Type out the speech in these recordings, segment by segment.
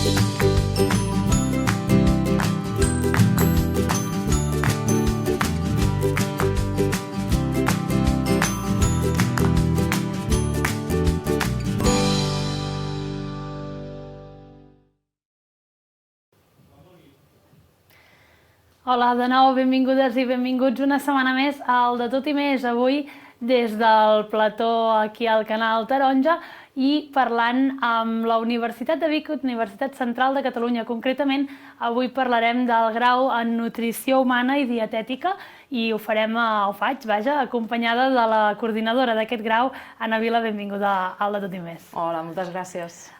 Hola de nou, benvingudes i benvinguts una setmana més al De Tot i Més. Avui des del plató aquí al Canal Taronja i parlant amb la Universitat de Vic, Universitat Central de Catalunya. Concretament, avui parlarem del grau en Nutrició Humana i Dietètica i ho faig, acompanyada de la coordinadora d'aquest grau, Anna Vila. Benvinguda al De Tot i Més. Hola, moltes gràcies.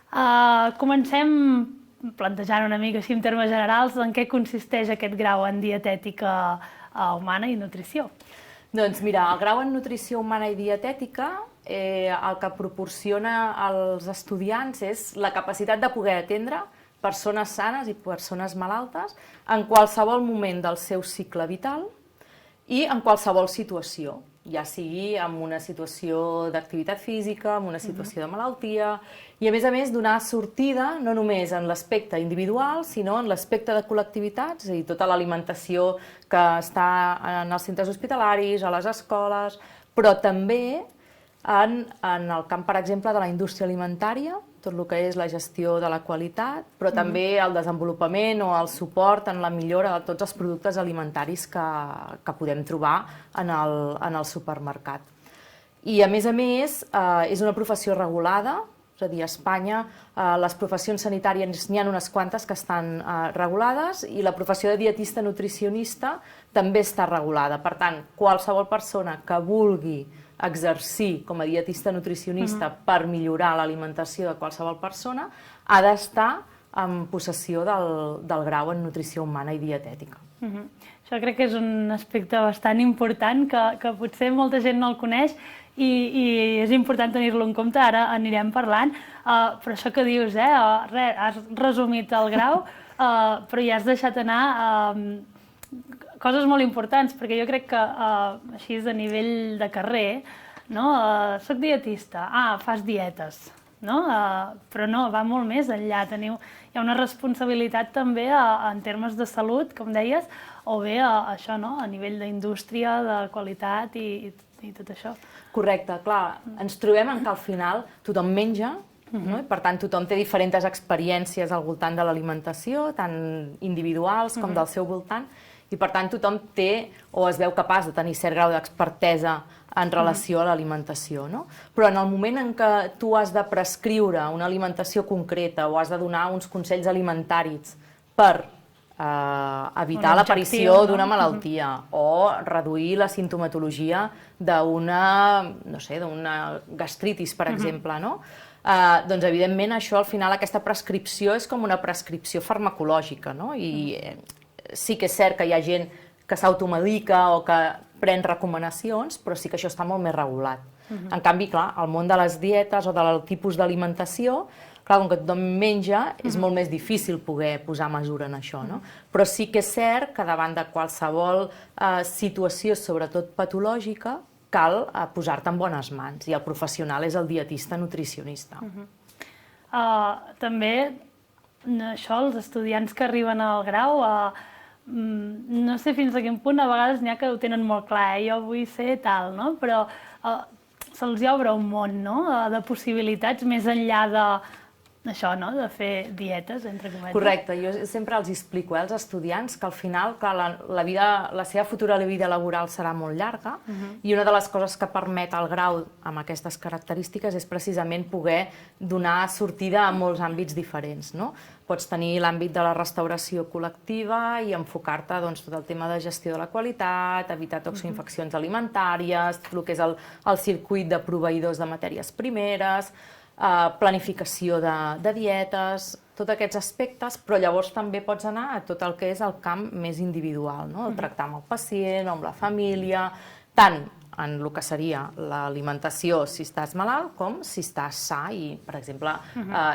Comencem plantejant una mica així en termes generals en què consisteix aquest grau en dietètica humana i nutrició. Doncs mira, el grau en nutrició humana i dietètica el que proporciona als estudiants és la capacitat de poder atendre persones sanes i persones malaltes en qualsevol moment del seu cicle vital i en qualsevol situació, ja sigui en una situació d'activitat física, en una situació de malaltia, i a més donar sortida no només en l'aspecte individual, sinó en l'aspecte de col·lectivitats, és a dir, tota l'alimentació que està en els centres hospitalaris, a les escoles, però també en el camp, per exemple, de la indústria alimentària, tot el que és la gestió de la qualitat, però també el desenvolupament o el suport en la millora de tots els productes alimentaris que podem trobar en el supermercat. I a més, és una professió regulada, és a dir, a Espanya les professions sanitàries n'hi ha unes quantes que estan regulades i la professió de dietista nutricionista també està regulada. Per tant, qualsevol persona que vulgui exercir com a dietista nutricionista per millorar l'alimentació de qualsevol persona ha d'estar en possessió del grau en nutrició humana i dietètica. Això crec que és un aspecte bastant important que potser molta gent no el coneix i és important tenir-lo en compte, ara anirem parlant, però això que dius, has resumit el grau, però ja has deixat anar coses molt importants, perquè jo crec que així a nivell de carrer, soc dietista, fas dietes, però no, va molt més enllà, hi ha una responsabilitat també en termes de salut, com deies, o bé això, a nivell d'indústria, de qualitat i tot això. Correcte, clar, ens trobem que al final tothom menja, i per tant tothom té diferents experiències al voltant de l'alimentació, tant individuals com del seu voltant, i per tant tothom té o es veu capaç de tenir cert grau d'expertesa en relació a l'alimentació. Però en el moment en què tu has de prescriure una alimentació concreta o has de donar uns consells alimentaris per evitar l'aparició d'una malaltia o reduir la sintomatologia d'una gastritis, per exemple, doncs evidentment això al final aquesta prescripció és com una prescripció farmacològica, i sí que és cert que hi ha gent que s'automedica o que pren recomanacions, però sí que això està molt més regulat. En canvi, clar, el món de les dietes o del tipus d'alimentació, clar, com que tothom menja, és molt més difícil poder posar mesura en això, Però sí que és cert que davant de qualsevol situació, sobretot patològica, cal posar-te en bones mans, i el professional és el dietista nutricionista. També, això, els estudiants que arriben al grau, no sé fins a quin punt, a vegades n'hi ha que ho tenen molt clar, jo vull ser tal, però se'ls obre un món de possibilitats més enllà d'això, de fer dietes, entre cometes. Correcte, jo sempre els explico als estudiants que al final la seva futura vida laboral serà molt llarga i una de les coses que permet el grau amb aquestes característiques és precisament poder donar sortida a molts àmbits diferents. Pots tenir l'àmbit de la restauració col·lectiva i enfocar-te tot el tema de gestió de la qualitat, evitar toxoinfeccions alimentàries, tot el que és el circuit de proveïdors de matèries primeres, planificació de dietes, tots aquests aspectes, però llavors també pots anar a tot el que és el camp més individual, el tractar amb el pacient o amb la família, tant en el que seria l'alimentació si estàs malalt com si estàs sa i, per exemple,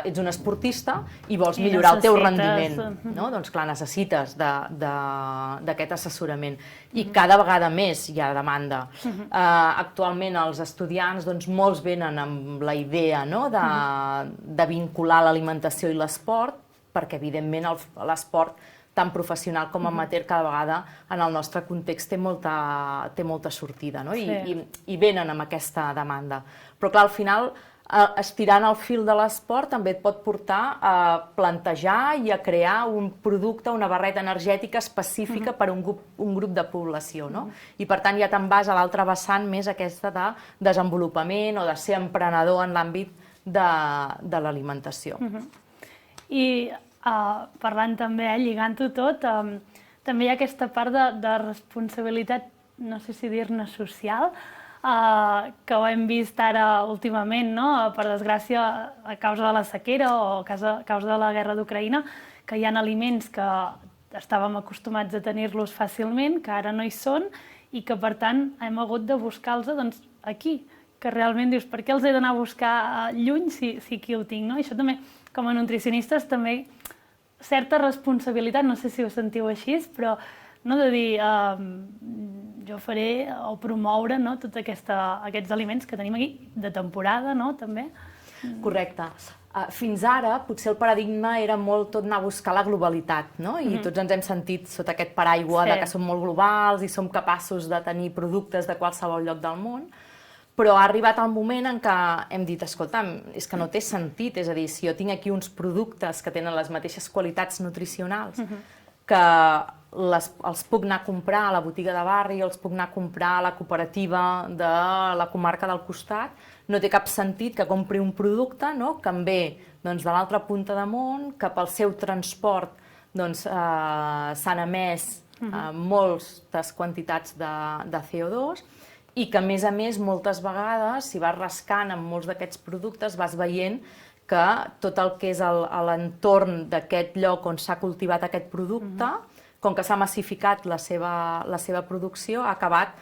ets un esportista i vols millorar el teu rendiment. Doncs clar, necessites d'aquest assessorament i cada vegada més hi ha demanda. Actualment els estudiants, molts venen amb la idea de vincular l'alimentació i l'esport perquè evidentment l'esport tant professional com amateur cada vegada en el nostre context té molta sortida, no? I venen amb aquesta demanda. Però clar, al final, estirant el fil de l'esport també et pot portar a plantejar i a crear un producte, una barreta energètica específica per a un grup de població, no? I per tant ja te'n vas a l'altra vessant més aquesta de desenvolupament o de ser emprenedor en l'àmbit de l'alimentació. I parlant també, lligant-ho tot, també hi ha aquesta part de responsabilitat, no sé si dir-ne social, que ho hem vist ara últimament, per desgràcia, a causa de la sequera o a causa de la guerra d'Ucraïna, que hi ha aliments que estàvem acostumats a tenir-los fàcilment, que ara no hi són, i que, per tant, hem hagut de buscar-los aquí, que realment dius, per què els he d'anar a buscar lluny si aquí ho tinc, no? I això també, com a nutricionistes, també certa responsabilitat, no sé si ho sentiu així, però de dir, jo faré o promoure tots aquests aliments que tenim aquí, de temporada, també. Correcte. Fins ara, potser el paradigma era molt tot anar a buscar la globalitat, no? I tots ens hem sentit sota aquest paraigua de que som molt globals i som capaços de tenir productes de qualsevol lloc del món, però ha arribat el moment en què hem dit, escolta'm, és que no té sentit, és a dir, si jo tinc aquí uns productes que tenen les mateixes qualitats nutricionals, que els puc anar a comprar a la botiga de barri, els puc anar a comprar a la cooperativa de la comarca del costat, no té cap sentit que compri un producte que em ve de l'altra punta de món, que pel seu transport s'han emès moltes quantitats de CO2 i que, a més, moltes vegades, si vas rascant amb molts d'aquests productes, vas veient que tot el que és l'entorn d'aquest lloc on s'ha cultivat aquest producte, com que s'ha massificat la seva producció, ha acabat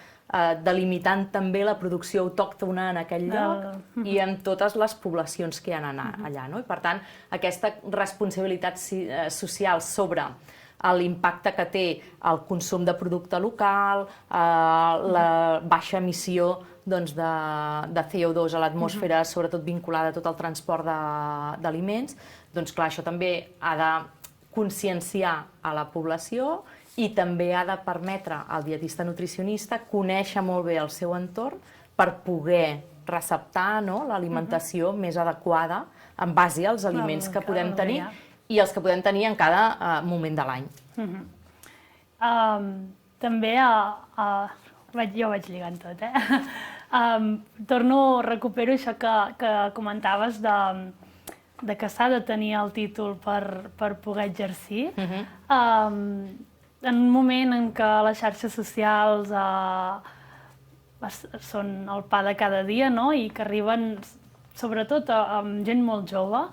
delimitant també la producció autòctona en aquell lloc i en totes les poblacions que hi ha allà. I, per tant, aquesta responsabilitat social sobre l'impacte que té el consum de producte local, la baixa emissió de CO2 a l'atmosfera, sobretot vinculada a tot el transport d'aliments, doncs clar, això també ha de conscienciar a la població i també ha de permetre al dietista nutricionista conèixer molt bé el seu entorn per poder receptar l'alimentació més adequada en base als aliments que podem tenir i els que podem tenir en cada moment de l'any. També, jo vaig lligant tot, recupero això que comentaves de que s'ha de tenir el títol per poder exercir. En un moment en què les xarxes socials són el pa de cada dia i que arriben sobretot amb gent molt jove,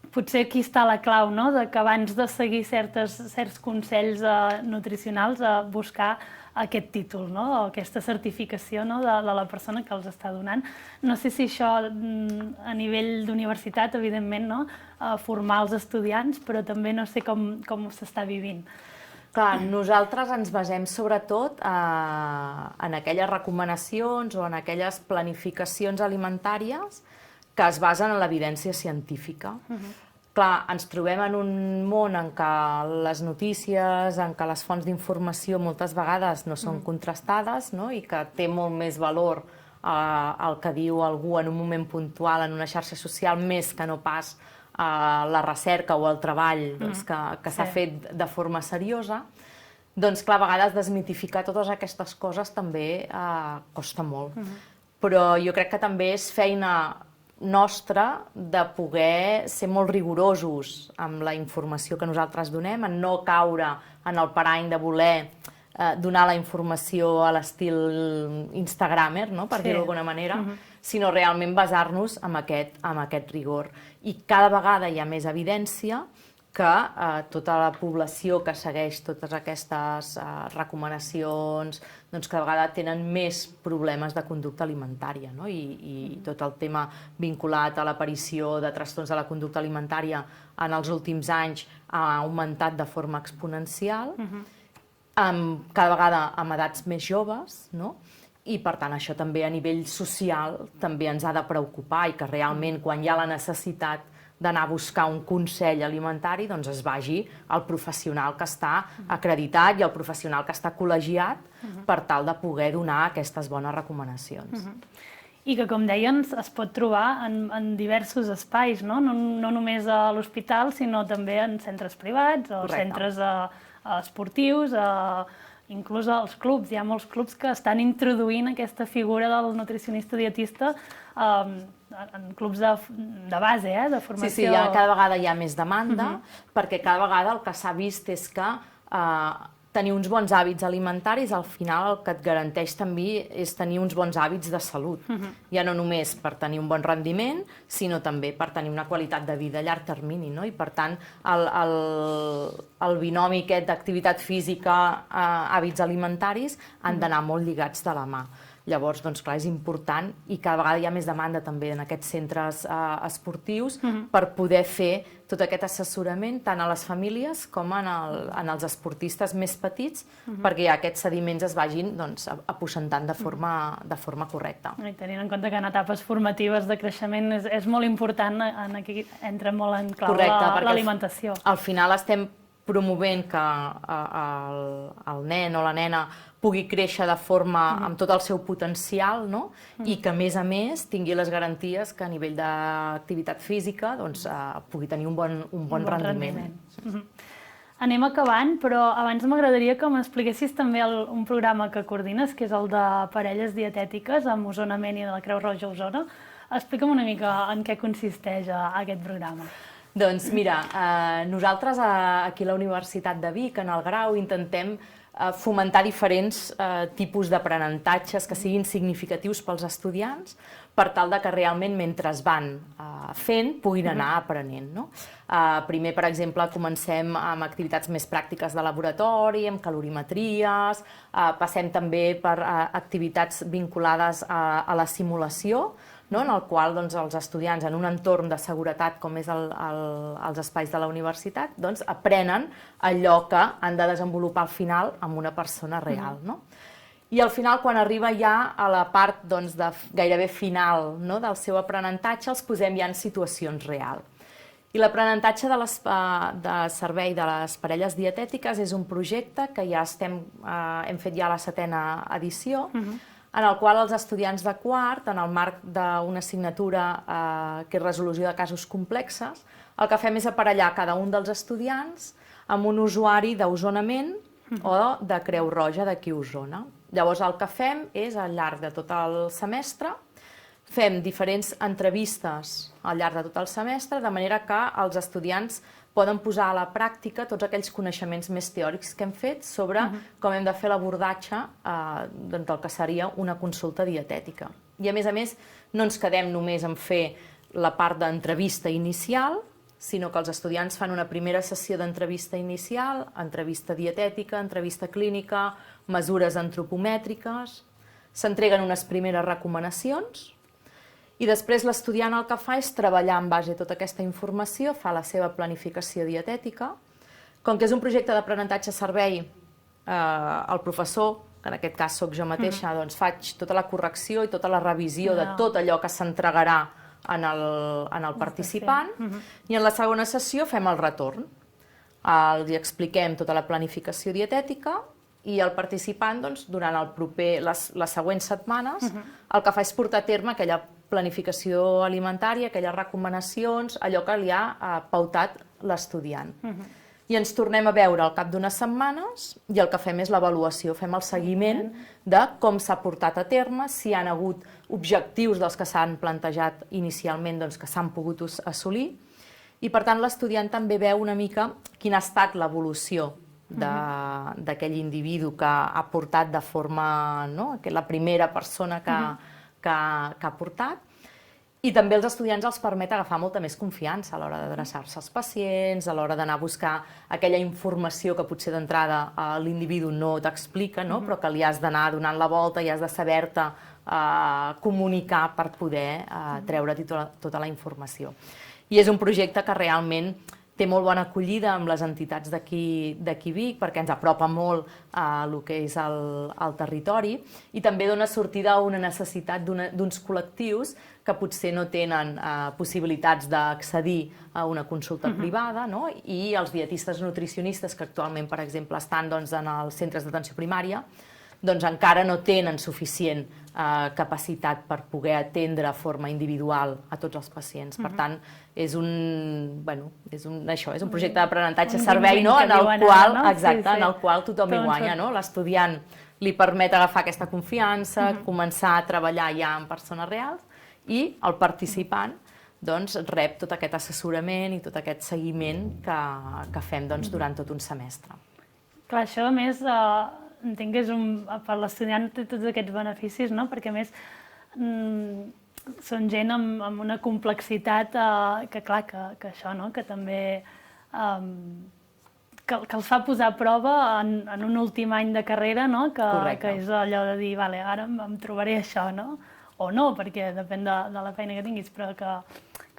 potser aquí està la clau, que abans de seguir certs consells nutricionals buscar aquest títol, aquesta certificació de la persona que els està donant. No sé si això a nivell d'universitat, evidentment, formar els estudiants, però també no sé com s'està vivint. Clar, nosaltres ens basem sobretot en aquelles recomanacions o en aquelles planificacions alimentàries que es basen en l'evidència científica. Clar, ens trobem en un món en què les notícies, en què les fonts d'informació moltes vegades no són contrastades i que té molt més valor el que diu algú en un moment puntual en una xarxa social més que no pas la recerca o el treball que s'ha fet de forma seriosa. Doncs, clar, a vegades desmitificar totes aquestes coses també costa molt. Però jo crec que també és feina nostra de poder ser molt rigorosos amb la informació que nosaltres donem, en no caure en el parany de voler donar la informació a l'estil instagramer, per dir-ho d'alguna manera, sinó realment basar-nos en aquest rigor. I cada vegada hi ha més evidència que tota la població que segueix totes aquestes recomanacions cada vegada tenen més problemes de conducta alimentària i tot el tema vinculat a l'aparició de trastorns de la conducta alimentària en els últims anys ha augmentat de forma exponencial, cada vegada amb edats més joves, i per tant això també a nivell social també ens ha de preocupar i que realment quan hi ha la necessitat d'anar a buscar un consell alimentari, doncs es vagi al professional que està acreditat i al professional que està col·legiat per tal de poder donar aquestes bones recomanacions. I que, com deien, es pot trobar en diversos espais, no només a l'hospital, sinó també en centres privats o centres esportius, inclús als clubs. Hi ha molts clubs que estan introduint aquesta figura del nutricionista dietista en clubs de base, de formació. Sí, cada vegada hi ha més demanda, perquè cada vegada el que s'ha vist és que tenir uns bons hàbits alimentaris, al final el que et garanteix també és tenir uns bons hàbits de salut. Ja no només per tenir un bon rendiment, sinó també per tenir una qualitat de vida a llarg termini. I per tant, el binomi aquest d'activitat física, hàbits alimentaris, han d'anar molt lligats de la mà. Llavors, doncs clar, és important i cada vegada hi ha més demanda també en aquests centres esportius per poder fer tot aquest assessorament tant a les famílies com en els esportistes més petits perquè aquests sediments es vagin aposentant de forma correcta. I tenint en compte que en etapes formatives de creixement és molt important, aquí entra molt en clau l'alimentació. Al final estem promovent que el nen o la nena pugui créixer de forma amb tot el seu potencial i que, a més, tingui les garanties que a nivell d'activitat física pugui tenir un bon rendiment. Anem acabant, però abans m'agradaria que m'expliquessis també un programa que coordines, que és el de parelles dietètiques amb Osona Ment i de la Creu Roja Osona. Explica'm una mica en què consisteix aquest programa. Doncs mira, nosaltres aquí a la Universitat de Vic, en el grau, intentem fomentar diferents tipus d'aprenentatges que siguin significatius pels estudiants per tal que realment mentre es van fent puguin anar aprenent. Primer, per exemple, comencem amb activitats més pràctiques de laboratori, amb calorimetries, passem també per activitats vinculades a la simulació, en el qual els estudiants, en un entorn de seguretat com és els espais de la universitat, aprenen allò que han de desenvolupar al final amb una persona real. I al final, quan arriba ja a la part gairebé final del seu aprenentatge, els posem ja en situacions reals. I l'aprenentatge de servei de les parelles dietètiques és un projecte que ja hem fet ja la 7a edició, en el qual els estudiants de quart, en el marc d'una assignatura que és resolució de casos complexes, el que fem és aparellar cada un dels estudiants amb un usuari d'Osona Ment o de Creu Roja d'aquí a Osona. Llavors el que fem és, al llarg de tot el semestre, fem diferents entrevistes al llarg de tot el semestre, de manera que els estudiants poden posar a la pràctica tots aquells coneixements més teòrics que hem fet sobre com hem de fer l'abordatge del que seria una consulta dietètica. I a més, no ens quedem només en fer la part d'entrevista inicial, sinó que els estudiants fan una primera sessió d'entrevista inicial, entrevista dietètica, entrevista clínica, mesures antropomètriques, s'entreguen unes primeres recomanacions i després l'estudiant el que fa és treballar en base a tota aquesta informació, fa la seva planificació dietètica. Com que és un projecte d'aprenentatge-servei, el professor, que en aquest cas sóc jo mateixa, faig tota la correcció i tota la revisió de tot allò que s'entregarà en el participant i en la segona sessió fem el retorn. Li expliquem tota la planificació dietètica i el participant, durant les següents setmanes, el que fa és portar a terme aquella planificació alimentària, aquelles recomanacions, allò que li ha pautat l'estudiant. I ens tornem a veure al cap d'unes setmanes i el que fem és l'avaluació, fem el seguiment de com s'ha portat a terme, si hi ha hagut objectius dels que s'han plantejat inicialment que s'han pogut assolir i per tant l'estudiant també veu una mica quina ha estat l'evolució d'aquell individu que ha portat de forma, la primera persona que ha portat, i també als estudiants els permet agafar molta més confiança a l'hora d'adreçar-se als pacients, a l'hora d'anar a buscar aquella informació que potser d'entrada l'individu no t'explica, però que li has d'anar donant la volta i has de saber-te comunicar per poder treure-t'hi tota la informació. I és un projecte que realment té molt bona acollida amb les entitats d'aquí Vic, perquè ens apropa molt a el que és el territori, i també dona sortida a una necessitat d'uns col·lectius que potser no tenen possibilitats d'accedir a una consulta privada, no? I els dietistes nutricionistes que actualment, per exemple, estan en els centres d'atenció primària, doncs encara no tenen suficient capacitat per poder atendre de forma individual a tots els pacients. Per tant, és un projecte d'aprenentatge-servei en el qual tothom hi guanya. L'estudiant li permet agafar aquesta confiança, començar a treballar ja amb persones reals, i el participant rep tot aquest assessorament i tot aquest seguiment que fem durant tot un semestre. Clar, això a més entenc que per l'estudiant té tots aquests beneficis, perquè a més són gent amb una complexitat que clar, que això, que també que els fa posar a prova en un últim any de carrera, que és allò de dir, vale, ara em trobaré això, o no, perquè depèn de la feina que tinguis, però que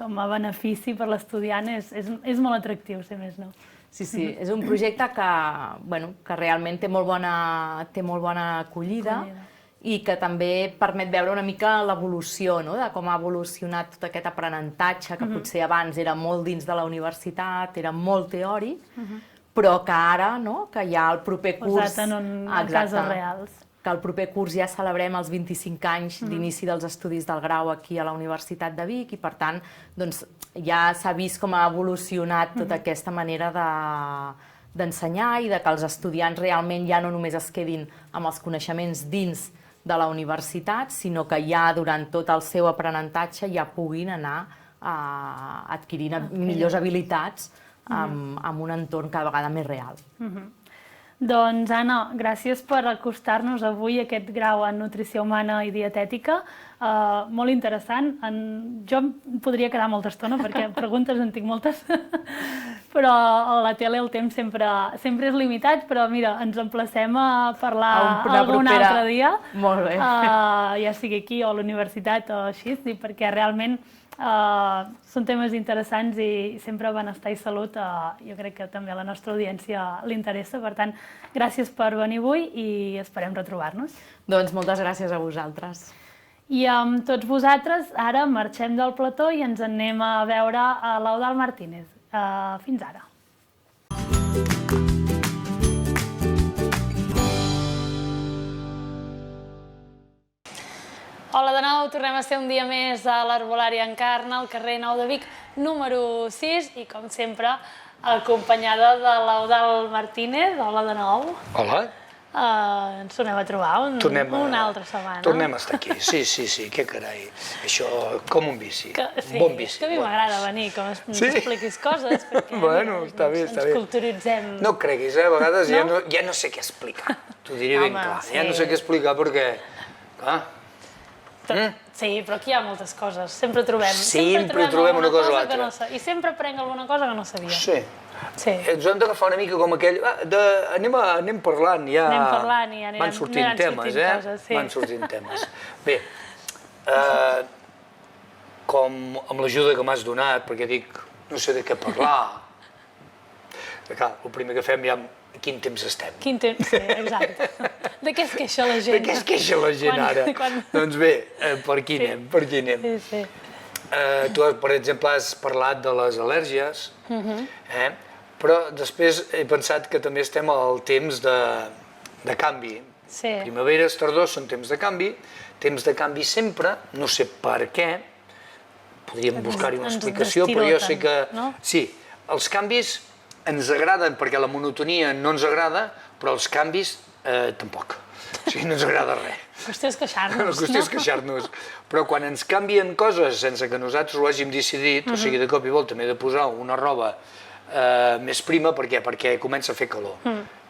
com a benefici per l'estudiant és molt atractiu, si més no. Sí, és un projecte que realment té molt bona acollida i que també permet veure una mica l'evolució, de com ha evolucionat tot aquest aprenentatge, que potser abans era molt dins de la universitat, era molt teòric, però que ara, que hi ha el proper curs... Posat en casos reals. Que el proper curs ja celebrem els 25 anys d'inici dels estudis del grau aquí a la Universitat de Vic, i per tant ja s'ha vist com ha evolucionat tota aquesta manera d'ensenyar i que els estudiants realment ja no només es quedin amb els coneixements dins de la universitat, sinó que ja durant tot el seu aprenentatge ja puguin anar adquirint millors habilitats en un entorn cada vegada més real. Doncs, Anna, gràcies per acostar-nos avui a aquest grau en Nutrició Humana i Dietètica. Molt interessant. Jo em podria quedar molta estona, perquè preguntes en tinc moltes, però a la tele el temps sempre és limitat, però mira, ens emplacem a parlar algun altre dia. Molt bé. Ja sigui aquí o a la universitat o així, perquè realment són temes interessants i sempre benestar i salut jo crec que també a la nostra audiència li interessa. Per tant, gràcies per venir avui i esperem retrobar-nos. Doncs moltes gràcies a vosaltres. I amb tots vosaltres, ara marxem del plató i ens anem a veure a l'Eudald Martínez. Fins ara. Hola de nou, tornem a ser un dia més a l'Herbolari Encarna, al carrer Nou de Vic, número 6, i com sempre, acompanyada de l'Eudald Martínez. Hola de nou. Hola. Ens tornem a trobar una altra setmana. Tornem a estar aquí, sí, que carai. Això, com un bici, bon bici. És que a mi m'agrada venir, com ens expliquis coses, perquè ens culturitzem. No creguis, a vegades ja no sé què explicar. T'ho diré ben clar, ja no sé què explicar perquè... Sí, però aquí hi ha moltes coses, sempre trobem. Sempre trobem una cosa o l'altra. I sempre aprenc alguna cosa que no sabia. Sí. Ens hem d'agafar una mica com aquell... Anem parlant, ja... Anem parlant i van sortint temes, Van sortint temes. Bé, com amb l'ajuda que m'has donat, perquè dic, no sé de què parlar. Clar, el primer que fem ja... Quin temps estem? Quin temps, sí, exacte. De què es queixa la gent? De què es queixa la gent ara? Doncs bé, per aquí anem, Sí. Tu, per exemple, has parlat de les al·lèrgies, però després he pensat que també estem al temps de canvi. Primaveres, tardors són temps de canvi sempre, no sé per què, podríem buscar-hi una explicació, però jo sé que... Sí, els canvis ens agraden perquè la monotonia no ens agrada, però els canvis tampoc. O sigui, no ens agrada res. La qüestió és queixar-nos, La qüestió és queixar-nos. Però quan ens canvien coses sense que nosaltres ho hàgim decidit, o sigui, de cop i volta m'he de posar una roba més prima, per què? Perquè comença a fer calor.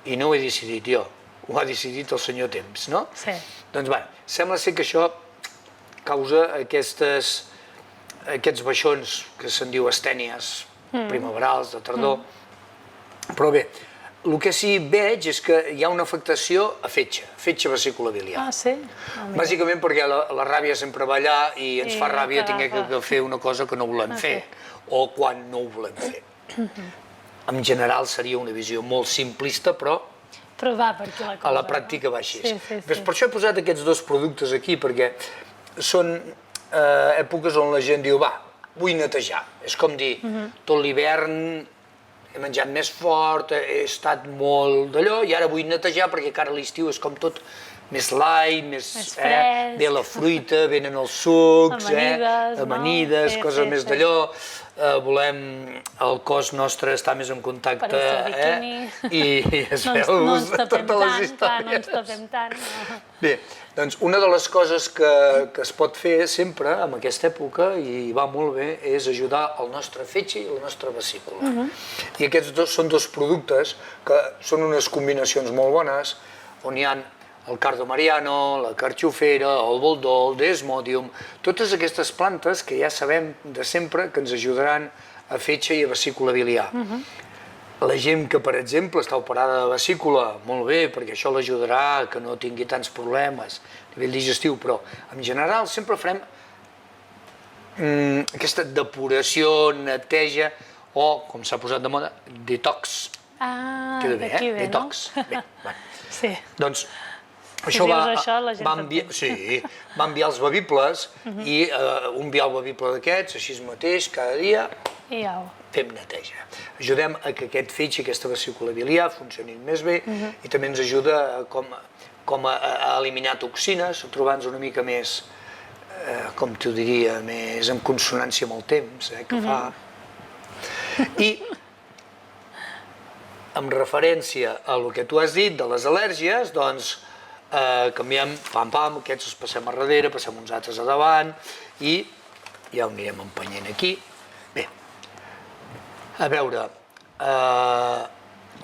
I no ho he decidit jo, ho ha decidit el senyor temps, no? Sí. Doncs bé, sembla ser que això causa aquests baixons que se'n diu astènies primaverals, de tardor. Però bé, el que sí veig és que hi ha una afectació a fetge vesícula biliar. Ah, sí? Bàsicament perquè la ràbia sempre va allà i ens fa ràbia tenir que fer una cosa que no volem fer, o quan no ho volem fer. En general seria una visió molt simplista, però va per aquí la cosa. a la pràctica va així. Sí. Per això he posat aquests dos productes aquí, perquè són èpoques on la gent diu, va, vull netejar. És com dir, tot l'hivern he menjat més fort, he estat molt d'allò, i ara vull netejar perquè encara l'estiu és com tot més light, més fresc. Ve la fruita, venen els sucs, amanides, coses més d'allò. Volem el cos nostre estar més en contacte, i es veu totes les històries. No ens tapem tant. Bé, doncs una de les coses que es pot fer sempre en aquesta època, i va molt bé, és ajudar el nostre fetge i la nostra vesícula. I aquests són dos productes que són unes combinacions molt bones, on hi ha el cardo mariano, la carxofera, el boldó, el desmodium, totes aquestes plantes que ja sabem de sempre que ens ajudaran a fetge i a vesícula biliar. La gent que, per exemple, està operada de vesícula, molt bé, perquè això l'ajudarà que no tingui tants problemes a nivell digestiu, però en general sempre farem aquesta depuració, neteja, o, com s'ha posat de moda, detox. Queda bé, no? Detox. Bé, sí. Doncs això va enviar els bevibles i un vial bevible d'aquests, així mateix, cada dia, fem neteja. Ajudem a que aquest fetge i aquesta vesícula biliar funcionin més bé i també ens ajuda com a eliminar toxines, a trobar-nos una mica més, com t'ho diria, més en consonància amb el temps que fa. I en referència a el que tu has dit de les al·lèrgies, doncs canviem, pam, aquests els passem a darrere, passem uns altres a davant i ja ho anirem empenyent aquí. Bé, a veure,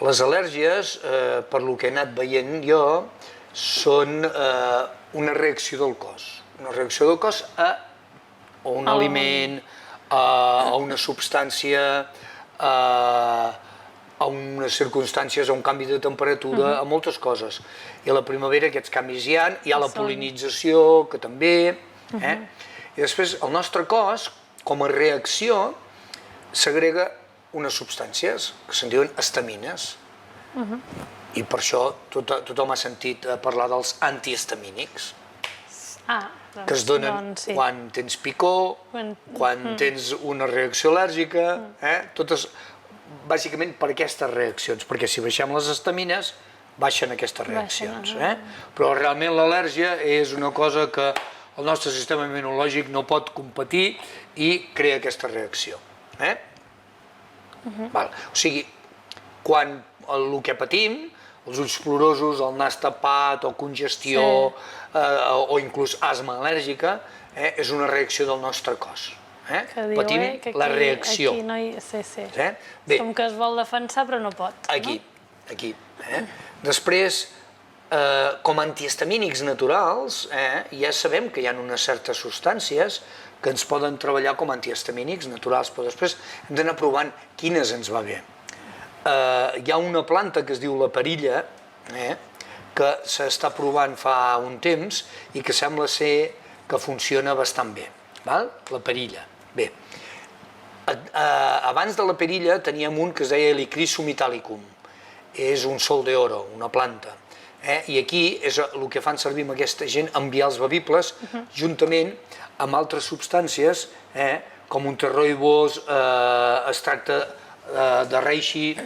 les al·lèrgies, per lo que he anat veient jo, són una reacció del cos. Una reacció del cos a un aliment, a una substància, a unes circumstàncies, a un canvi de temperatura, a moltes coses. I a la primavera aquests canvis hi ha la pol·linització, que també, i després el nostre cos, com a reacció, segrega unes substàncies que se'n diuen estamines. I per això tothom ha sentit parlar dels antihistamínics, que es donen quan tens picor, quan tens una reacció al·lèrgica, totes bàsicament per aquestes reaccions, perquè si baixem les estamines, baixen aquestes reaccions. Però realment l'al·lèrgia és una cosa que el nostre sistema immunològic no pot competir i crea aquesta reacció. O sigui, quan el que patim, els ulls plorosos, el nas tapat, o congestió, o inclús asma al·lèrgica, és una reacció del nostre cos. Patim la reacció. Com que es vol defensar però no pot. Aquí. Després, com a antihistamínics naturals, ja sabem que hi ha unes certes substàncies que ens poden treballar com a antihistamínics naturals, però després hem d'anar provant quines ens va bé. Hi ha una planta que es diu la perilla, que s'està provant fa un temps i que sembla ser que funciona bastant bé, la perilla. Bé, abans de la perilla teníem un que es deia Helichrysum italicum, és un sol d'oro, una planta, i aquí és el que fan servir amb aquesta gent, enviar els bevibles juntament amb altres substàncies, com un terroibos, extracte de reishi,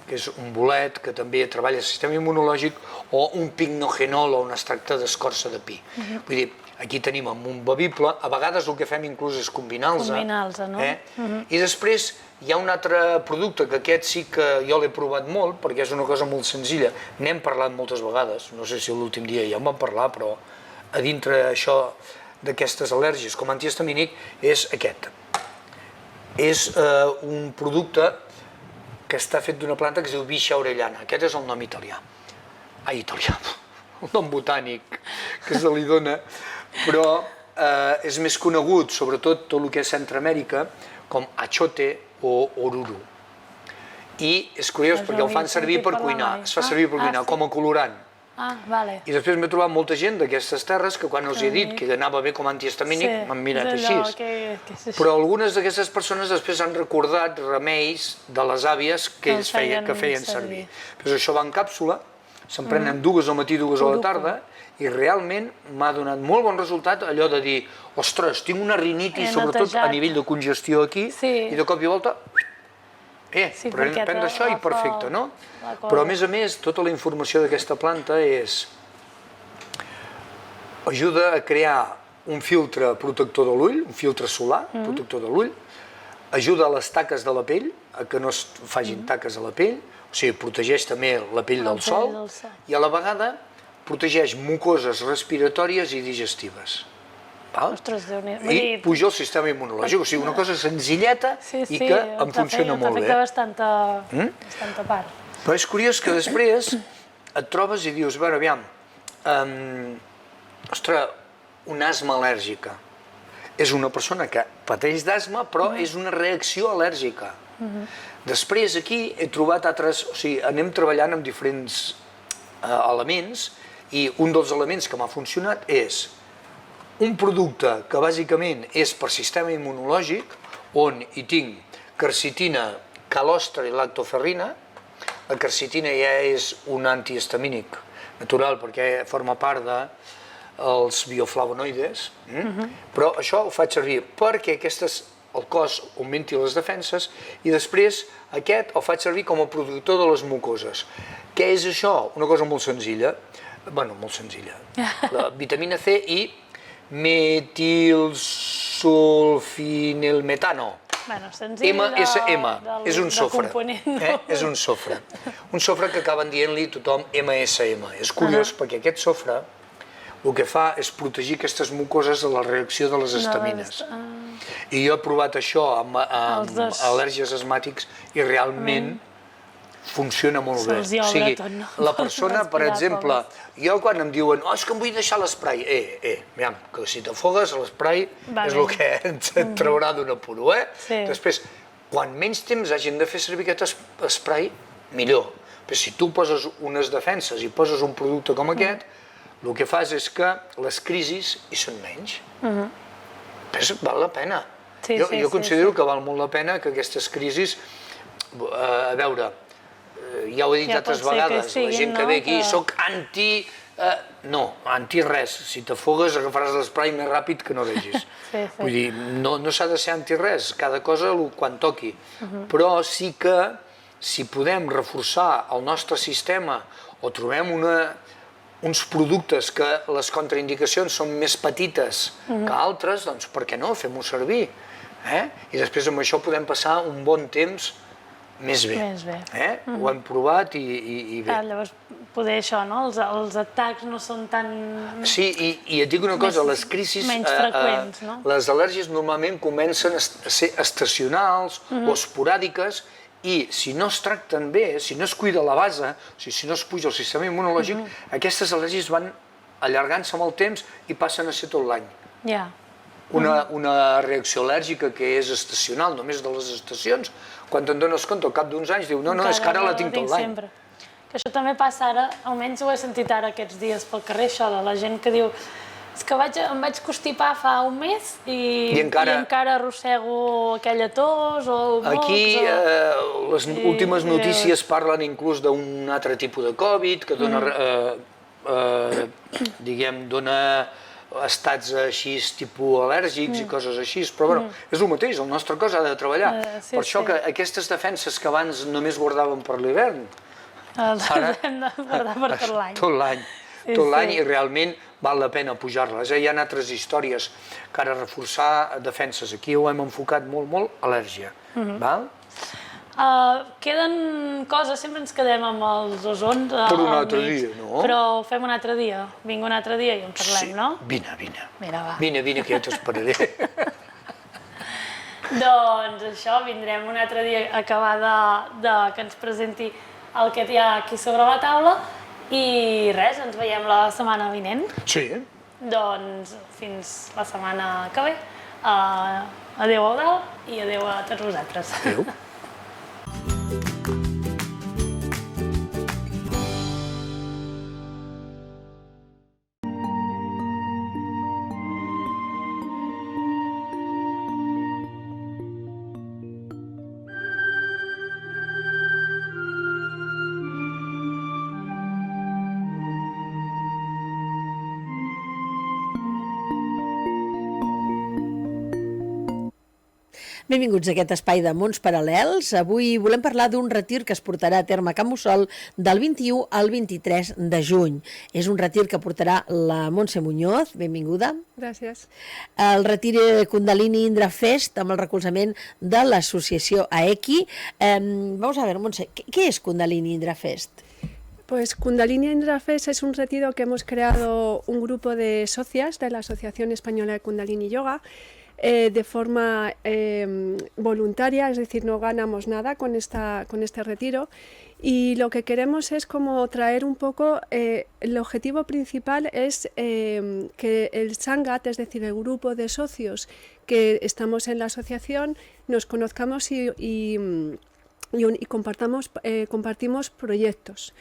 que és un bolet que també treballa el sistema immunològic, o un picnogenol, o un extracte d'escorça de pi. Vull dir, aquí tenim amb un bevible, a vegades el que fem inclús és combinar-los. I després hi ha un altre producte, que aquest sí que jo l'he provat molt, perquè és una cosa molt senzilla. N'hem parlat moltes vegades, no sé si l'últim dia ja en vam parlar, però a dintre això d'aquestes al·lèrgies com a antihistamínic és aquest. És un producte que està fet d'una planta que es diu Vicia aureliana. Aquest és el nom italià. El nom botànic que se li dona, però és més conegut, sobretot tot el que és Centroamèrica, com achote o oruro. I és curiós perquè el fan servir per cuinar, es fa servir per cuinar com a colorant. Ah, vale. I després m'he trobat molta gent d'aquestes terres que quan els he dit que anava bé com a antihistamínic m'han mirat així. Però algunes d'aquestes persones després han recordat remeis de les àvies que ells feien servir. Però això va en càpsula, se'n prenen 2 al matí, 2 a la tarda, i realment m'ha donat molt bon resultat allò de dir, ostres, tinc una rinitis, sobretot a nivell de congestió aquí, i de cop i volta, prendre això i perfecte, no? Però a més, tota la informació d'aquesta planta ajuda a crear un filtre protector de l'ull, un filtre solar protector de l'ull, ajuda a les taques de la pell, a que no es facin taques a la pell, o sigui, protegeix també la pell del sol, i a la vegada protegeix mucoses respiratòries i digestives. I puja el sistema immunològic, o sigui, una cosa senzilleta i que em funciona molt bé. Bastanta part. Però és curiós que després et trobes i dius, a veure, aviam, ostres, una asma al·lèrgica. És una persona que pateix d'asma, però és una reacció al·lèrgica. Després aquí he trobat altres, o sigui, anem treballant amb diferents elements i un dels elements que m'ha funcionat és un producte que bàsicament és per sistema immunològic, on hi tinc quercetina, calostre i lactoferrina. La quercetina ja és un antihistamínic natural perquè forma part dels bioflavonoides, però això ho faig servir perquè el cos augmenti les defenses i després aquest el faig servir com a protector de les mucoses. Què és això? Una cosa molt senzilla, molt senzilla. La vitamina C i metilsulfinilmetano. MSM, és un sofre. És un sofre. Un sofre que acaben dient-li tothom MSM. És curiós perquè aquest sofre el que fa és protegir aquestes mucoses de la reacció de les histamines. I jo he provat això amb al·lèrgies asmàtics i realment funciona molt bé. O sigui, la persona, per exemple, jo quan em diuen és que em vull deixar l'esprai, aviam, que si t'afogues l'esprai és el que et traurà d'un apuro, Després, quan menys temps hagin de fer servir aquest esprai, millor. Però si tu poses unes defenses i poses un producte com aquest, el que fas és que les crisis hi són menys. Però val la pena. Jo considero que val molt la pena que aquestes crisis, a veure, ja ho he dit altres vegades, la gent que ve aquí, soc anti... No, anti res. Si t'afogues agafaràs l'esprai més ràpid que no vegis. Vull dir, no s'ha de ser anti res, cada cosa quan toqui. Però sí que si podem reforçar el nostre sistema o trobem uns productes que les contraindicacions són més petites que altres, doncs per què no? Fem-ho servir. I després amb això podem passar un bon temps més bé. Ho hem provat i bé. Llavors, poder això, no? Els atacs no són tan... Sí, i et dic una cosa, les crisis... Menys freqüents, no? Les al·lèrgies normalment comencen a ser estacionals o esporàdiques i si no es tracten bé, si no es cuida la base, o sigui, si no es puja el sistema immunològic, aquestes al·lèrgies van allargant-se amb el temps i passen a ser tot l'any. Una reacció al·lèrgica que és estacional, només de les estacions, quan te'n dones compte al cap d'uns anys, diu, no, és que ara la tinc tot l'any. Que això també passa ara, almenys ho he sentit ara aquests dies pel carrer, això de la gent que diu és que em vaig constipar fa un mes i encara arrossego aquella tos o mocs. Aquí les últimes notícies parlen inclús d'un altre tipus de Covid que dona, dona estats així tipus al·lèrgics i coses així, però bueno, és el mateix, el nostre cos ha de treballar. Per això que aquestes defenses que abans només guardàvem per l'hivern, ara hem de guardar per tot l'any. Tot l'any i realment val la pena pujar-les. Hi ha altres històries que ara reforçar defenses. Aquí ho hem enfocat molt, al·lèrgia. Queden coses, sempre ens quedem amb els ozons al mig. Per un altre dia, no? Però ho fem un altre dia. Vinc un altre dia i en parlem, no? Vine. Mira, va. Vine, que jo t'esperaré. Doncs això, vindrem un altre dia a acabar que ens presenti el que hi ha aquí sobre la taula i res, ens veiem la setmana vinent. Sí. Doncs fins la setmana que ve. Adéu, Eudald, i adéu a tots vosaltres. Adéu. Benvinguts a aquest espai de Mons Paral·lels. Avui volem parlar d'un retir que es portarà a terme a Can Mussol del 21 al 23 de juny. És un retir que portarà la Montse Muñoz, benvinguda. Gràcies. El retir Kundalini Indra Fest amb el recolzament de l'associació AECI. Vamos a ver, Montse, ¿qué es Kundalini Indra Fest? Pues Kundalini Indra Fest es un retiro que hemos creado un grupo de socias de la Asociación Española de Kundalini Yoga de forma voluntaria, es decir, no ganamos nada con este retiro, y lo que queremos es como traer un poco, el objetivo principal es que el Sangat, es decir, el grupo de socios que estamos en la asociación, nos conozcamos y compartimos proyectos.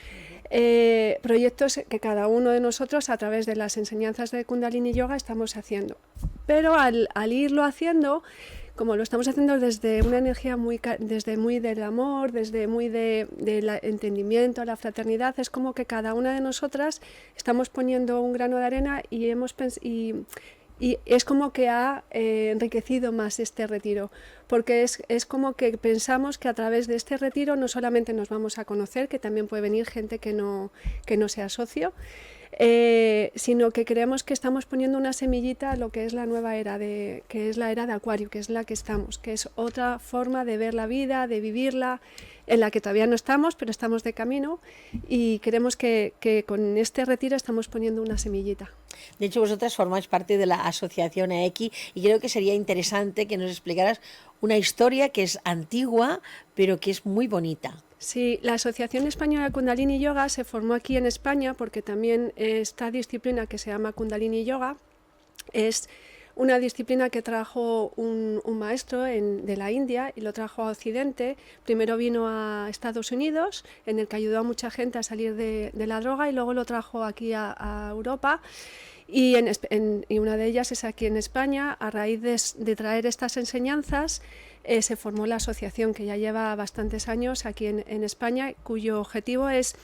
Proyectos que cada uno de nosotros a través de las enseñanzas de Kundalini Yoga estamos haciendo, pero al irlo haciendo, como lo estamos haciendo desde una energía muy del amor, desde muy del entendimiento, la fraternidad, es como que cada una de nosotras estamos poniendo un grano de arena y es como que ha enriquecido más este retiro, porque es como que pensamos que a través de este retiro no solamente nos vamos a conocer, que también puede venir gente que no sea socio, sino que creemos que estamos poniendo una semillita a lo que es la nueva era, que es la era de Acuario, que es la que estamos, que es otra forma de ver la vida, de vivirla, en la que todavía no estamos, pero estamos de camino, y creemos que con este retiro estamos poniendo una semillita. De hecho, vosotras formáis parte de la asociación AECI y creo que sería interesante que nos explicaras una historia que es antigua, pero que es muy bonita. Sí, la Asociación Española de Kundalini Yoga se formó aquí en España porque también esta disciplina que se llama Kundalini Yoga es una disciplina que trajo un maestro de la India y lo trajo a Occidente. Primero vino a Estados Unidos, en el que ayudó a mucha gente a salir de la droga, y luego lo trajo aquí a Europa. Y una de ellas es aquí en España. A raíz de traer estas enseñanzas se formó la asociación, que ya lleva bastantes años aquí en España, cuyo objetivo es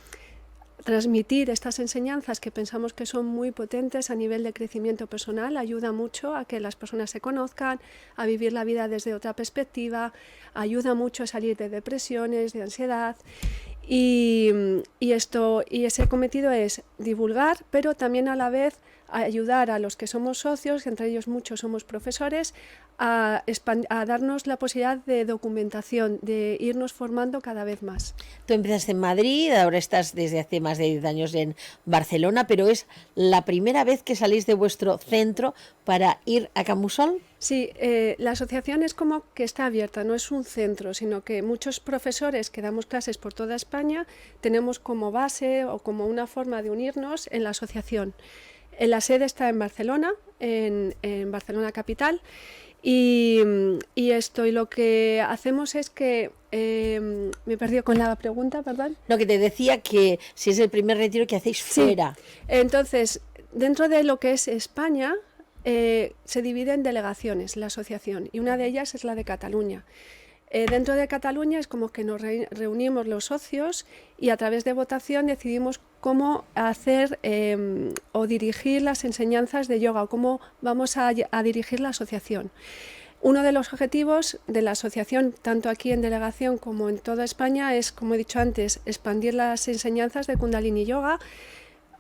transmitir estas enseñanzas que pensamos que son muy potentes a nivel de crecimiento personal. Ayuda mucho a que las personas se conozcan, a vivir la vida desde otra perspectiva, ayuda mucho a salir de depresiones, de ansiedad. Y ese cometido es divulgar, pero también a la vez ayudar a los que somos socios, que entre ellos muchos somos profesores, a darnos la posibilidad de documentación, de irnos formando cada vez más. Tú empezaste en Madrid, ahora estás desde hace más de 10 años en Barcelona, pero ¿es la primera vez que salís de vuestro centro para ir a Can Mussol? Sí, la asociación es como que está abierta, no es un centro, sino que muchos profesores que damos clases por toda España tenemos como base o como una forma de unirnos en la asociación. La sede está en Barcelona, en Barcelona capital, y lo que hacemos es que me he perdido con la pregunta, perdón. No, que te decía que si es el primer retiro que hacéis fuera. Sí. Entonces, dentro de lo que es España, se divide en delegaciones la asociación, y una de ellas es la de Cataluña. Dentro de Cataluña es como que nos reunimos los socios y a través de votación decidimos cómo hacer o dirigir las enseñanzas de yoga, o cómo vamos a dirigir la asociación. Uno de los objetivos de la asociación, tanto aquí en delegación como en toda España, es, como he dicho antes, expandir las enseñanzas de Kundalini Yoga.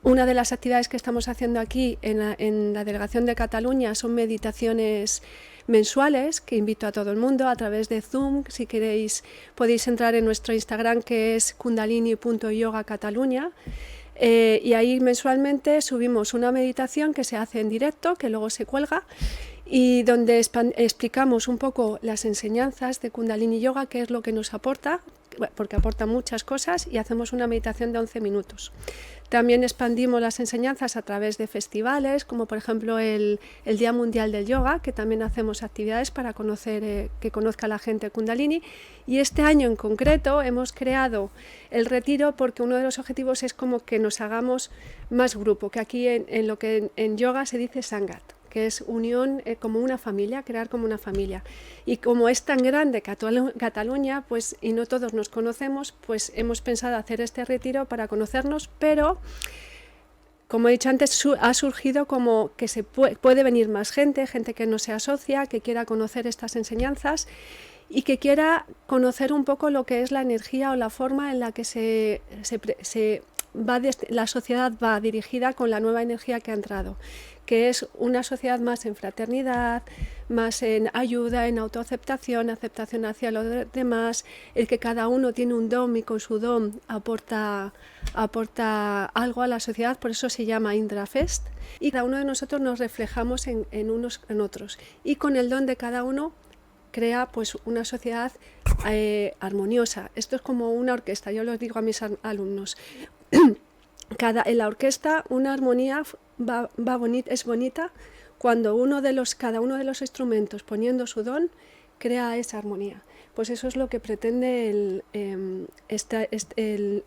Una de las actividades que estamos haciendo aquí en la delegación de Cataluña son meditaciones mensuales, que invito a todo el mundo a través de Zoom. Si queréis podéis entrar en nuestro Instagram, que es kundalini.yoga-cataluña, y ahí mensualmente subimos una meditación que se hace en directo, que luego se cuelga, y donde explicamos un poco las enseñanzas de Kundalini Yoga, qué es lo que nos aporta, porque aporta muchas cosas, y hacemos una meditación de 11 minutos. También expandimos las enseñanzas a través de festivales, como por ejemplo el Día Mundial del Yoga, que también hacemos actividades para que conozca la gente Kundalini. Y este año en concreto hemos creado el retiro porque uno de los objetivos es como que nos hagamos más grupo, que aquí en lo que en yoga se dice Sangat, que es unión, como una familia, crear como una familia. Y como es tan grande Cataluña, pues, y no todos nos conocemos, pues hemos pensado hacer este retiro para conocernos, pero como he dicho antes, ha surgido como que puede venir más gente que no se asocia, que quiera conocer estas enseñanzas y que quiera conocer un poco lo que es la energía o la forma en la que la sociedad va dirigida con la nueva energía que ha entrado, que es una sociedad más en fraternidad, más en ayuda, en autoaceptación, aceptación hacia los demás, el que cada uno tiene un don y con su don aporta algo a la sociedad, por eso se llama Indrafest, y cada uno de nosotros nos reflejamos en unos en otros, y con el don de cada uno crea pues una sociedad armoniosa. Esto es como una orquesta, yo les digo a mis alumnos. En la orquesta una armonía es bonita cuando cada uno de los instrumentos, poniendo su don, crea esa armonía. Pues eso es lo que pretende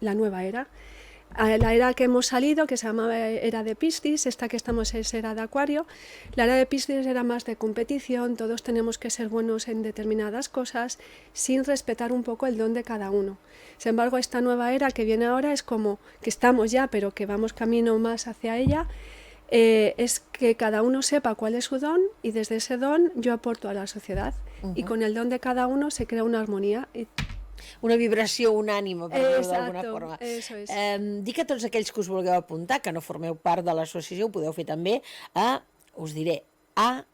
la nueva era. La era que hemos salido, que se llamaba era de Piscis, esta que estamos es era de Acuario. La era de Piscis era más de competición, todos tenemos que ser buenos en determinadas cosas, sin respetar un poco el don de cada uno. Sin embargo, esta nueva era que viene ahora es como que estamos ya, pero que vamos camino más hacia ella, es que cada uno sepa cuál es su don y desde ese don yo aporto a la sociedad. Y con el don de cada uno se crea una armonía. Una vibració unànime, per dir-ho d'alguna forma. Eso es. Dic a tots aquells que us vulgueu apuntar, que no formeu part de l'associació, ho podeu fer també us diré, aeki.es.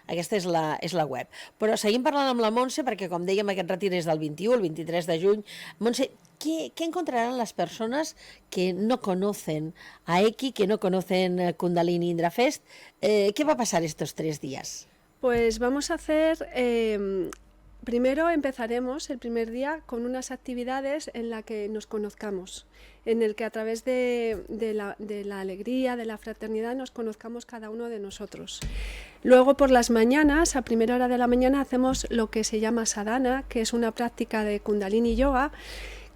Aquesta és la web. Però seguim parlant amb la Montse, perquè com dèiem, aquest retir és del 21 al 23 de juny. Montse, ¿qué encontrarán las personas que no conocen a Eki, que no conocen Kundalini Indrafest? ¿Qué va a pasar estos 3 días? Pues vamos a hacer, primero empezaremos el primer día con unas actividades en las que nos conozcamos, en el que a través de la alegría, de la fraternidad, nos conozcamos cada uno de nosotros. Luego por las mañanas, a primera hora de la mañana, hacemos lo que se llama sadhana, que es una práctica de Kundalini Yoga,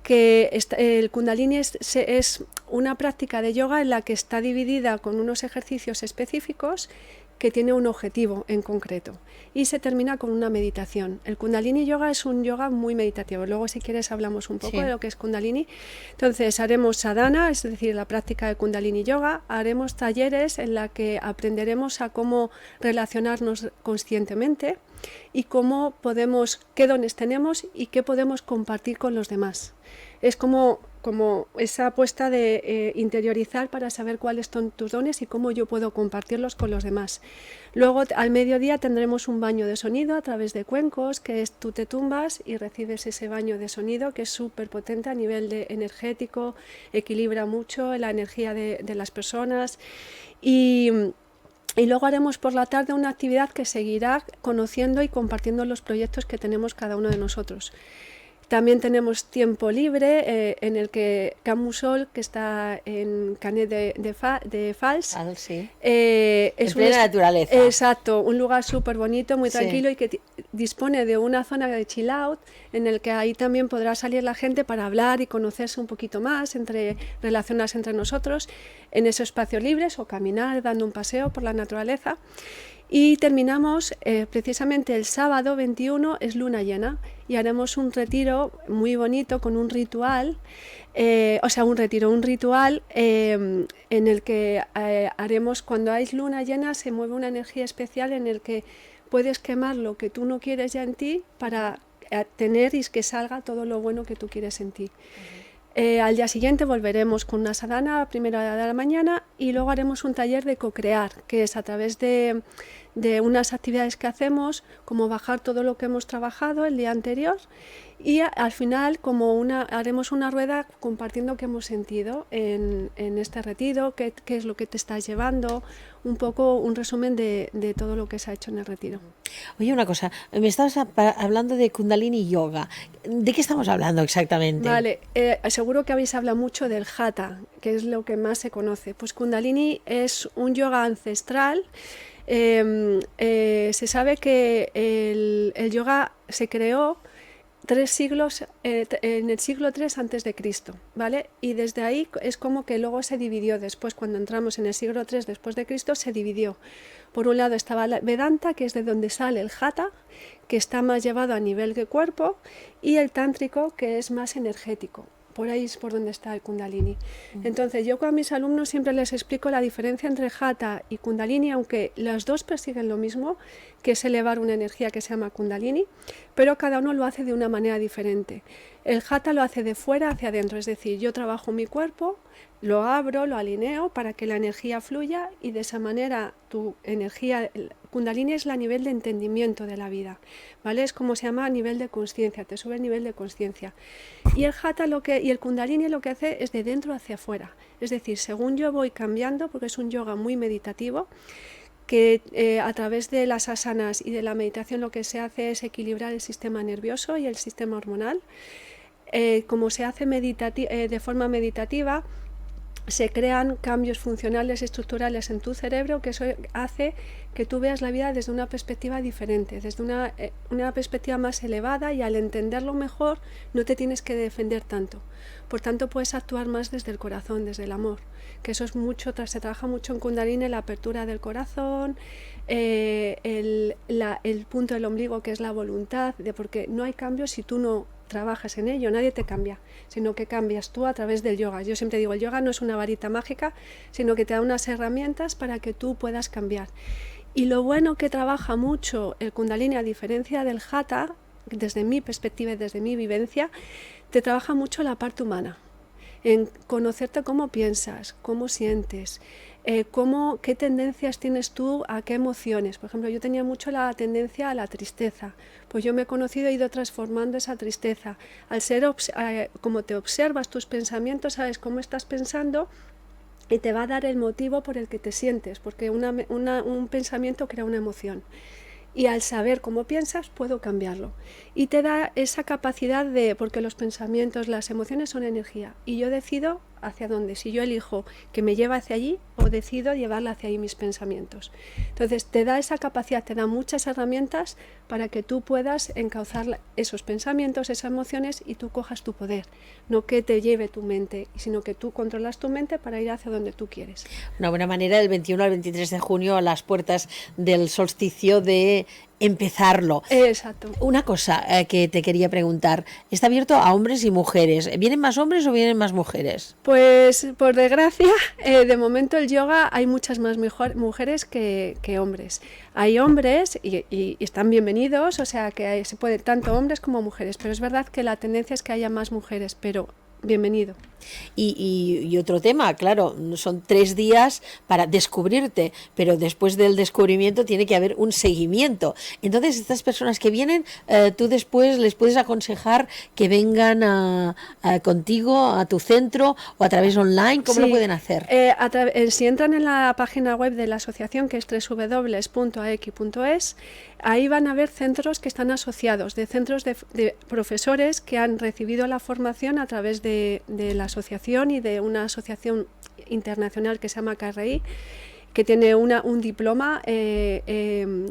que el Kundalini es una práctica de yoga en la que está dividida con unos ejercicios específicos que tiene un objetivo en concreto y se termina con una meditación. El Kundalini Yoga es un yoga muy meditativo. Luego, si quieres, hablamos un poco de lo que es Kundalini. Entonces, haremos sadhana, es decir, la práctica de Kundalini Yoga. Haremos talleres en la que aprenderemos a cómo relacionarnos conscientemente y qué dones tenemos y qué podemos compartir con los demás. Es como esa apuesta de interiorizar para saber cuáles son tus dones y cómo yo puedo compartirlos con los demás. Luego al mediodía tendremos un baño de sonido a través de cuencos, que es tú te tumbas y recibes ese baño de sonido que es súper potente a nivel energético, equilibra mucho la energía de las personas y luego haremos por la tarde una actividad que seguirá conociendo y compartiendo los proyectos que tenemos cada uno de nosotros. También tenemos tiempo libre en el que Camusol, que está en Canet de Fals, sí. Es plena naturaleza. Exacto, un lugar súper bonito, muy tranquilo y que dispone de una zona de chill out en el que ahí también podrá salir la gente para hablar y conocerse un poquito más, relacionarse entre nosotros en esos espacios libres o caminar dando un paseo por la naturaleza. Y terminamos precisamente el sábado 21, es luna llena, y haremos un retiro muy bonito con un ritual, un ritual en el que haremos, cuando hay luna llena se mueve una energía especial en el que puedes quemar lo que tú no quieres ya en ti para tener y que salga todo lo bueno que tú quieres en ti. Al día siguiente volveremos con una sadhana a primera hora de la mañana y luego haremos un taller de co-crear, que es a través de unas actividades que hacemos, como bajar todo lo que hemos trabajado el día anterior y al final haremos una rueda compartiendo qué hemos sentido en este retiro, qué es lo que te estás llevando, un poco un resumen de todo lo que se ha hecho en el retiro. Oye, una cosa, me estabas hablando de Kundalini Yoga. ¿De qué estamos hablando exactamente? Vale, seguro que habéis hablado mucho del Hatha, que es lo que más se conoce. Pues Kundalini es un yoga ancestral. Se sabe que el yoga se creó en el siglo III antes de Cristo, ¿vale? Y desde ahí es como que luego se dividió. Después, cuando entramos en el siglo III después de Cristo, se dividió. Por un lado estaba la Vedanta, que es de donde sale el Hatha, que está más llevado a nivel de cuerpo, y el tántrico, que es más energético. por ahí es por donde está el Kundalini. Entonces yo con mis alumnos siempre les explico la diferencia entre Hatha y Kundalini, aunque los dos persiguen lo mismo, que es elevar una energía que se llama Kundalini, pero cada uno lo hace de una manera diferente. El Hatha lo hace de fuera hacia adentro, es decir, yo trabajo mi cuerpo, lo abro, lo alineo para que la energía fluya y de esa manera tu energía, Kundalini es el nivel de entendimiento de la vida, ¿vale? Es como se llama a nivel de consciencia, te sube el nivel de consciencia. Y el Hatha y el Kundalini lo que hace es de dentro hacia afuera, es decir, según yo voy cambiando, porque es un yoga muy meditativo, que a través de las asanas y de la meditación lo que se hace es equilibrar el sistema nervioso y el sistema hormonal. Como se hace de forma meditativa, se crean cambios funcionales y estructurales en tu cerebro, que eso hace que tú veas la vida desde una perspectiva diferente, desde una perspectiva más elevada, y al entenderlo mejor no te tienes que defender tanto. Por tanto, puedes actuar más desde el corazón, desde el amor, que eso es mucho, se trabaja mucho en Kundalini, la apertura del corazón, el punto del ombligo, que es la voluntad, porque no hay cambio si tú no trabajas en ello, nadie te cambia, sino que cambias tú a través del yoga. Yo siempre digo, el yoga no es una varita mágica, sino que te da unas herramientas para que tú puedas cambiar. Y lo bueno que trabaja mucho el Kundalini, a diferencia del Hatha, desde mi perspectiva y desde mi vivencia, te trabaja mucho la parte humana, en conocerte cómo piensas, cómo sientes, qué tendencias tienes tú a qué emociones. Por ejemplo, yo tenía mucho la tendencia a la tristeza, pues yo me he conocido, he ido transformando esa tristeza. Al ser como te observas tus pensamientos, sabes cómo estás pensando y te va a dar el motivo por el que te sientes, porque un pensamiento crea una emoción. Y al saber cómo piensas, puedo cambiarlo. Y te da esa capacidad porque los pensamientos, las emociones son energía. Y yo decido hacia dónde, si yo elijo que me lleve hacia allí o decido llevarla hacia ahí mis pensamientos. Entonces te da esa capacidad, te da muchas herramientas para que tú puedas encauzar esos pensamientos, esas emociones, y tú cojas tu poder. No que te lleve tu mente, sino que tú controlas tu mente para ir hacia donde tú quieres. Una buena manera, del 21 al 23 de junio, a las puertas del solsticio, de empezarlo. Exacto. Una cosa que te quería preguntar, ¿está abierto a hombres y mujeres? ¿Vienen más hombres o vienen más mujeres? Pues por desgracia, de momento el yoga hay muchas más mujeres que hombres. Hay hombres y están bienvenidos, o sea que se puede tanto hombres como mujeres, pero es verdad que la tendencia es que haya más mujeres, pero bienvenido. Y otro tema, claro, son 3 días para descubrirte, pero después del descubrimiento tiene que haber un seguimiento. Entonces, estas personas que vienen, tú después les puedes aconsejar que vengan contigo a tu centro o a través online. ¿Cómo lo pueden hacer? Si entran en la página web de la asociación, que es www.aeki.es, ahí van a ver centros que están asociados, de centros de profesores que han recibido la formación a través de la asociación y de una asociación internacional que se llama KRI, que tiene un diploma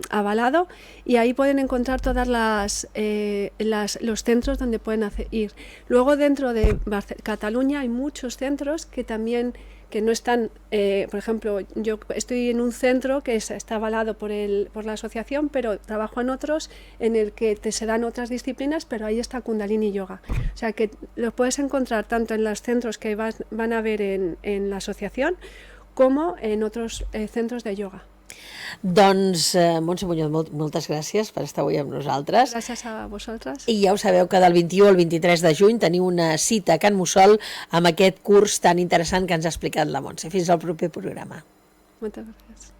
avalado, y ahí pueden encontrar todas los centros donde pueden ir. Luego, dentro de Cataluña hay muchos centros que también no están, por ejemplo, yo estoy en un centro que está avalado por la asociación, pero trabajo en otros en el que se dan otras disciplinas, pero ahí está Kundalini Yoga. O sea que los puedes encontrar tanto en los centros que van a ver en la asociación como en otros centros de yoga. Doncs, Montse Muñoz, moltes gràcies per estar avui amb nosaltres. Gràcies a vosaltres. I ja ho sabeu que del 21 al 23 de juny teniu una cita a Can Mussol amb aquest curs tan interessant que ens ha explicat la Montse. Fins al proper programa. Moltes gràcies.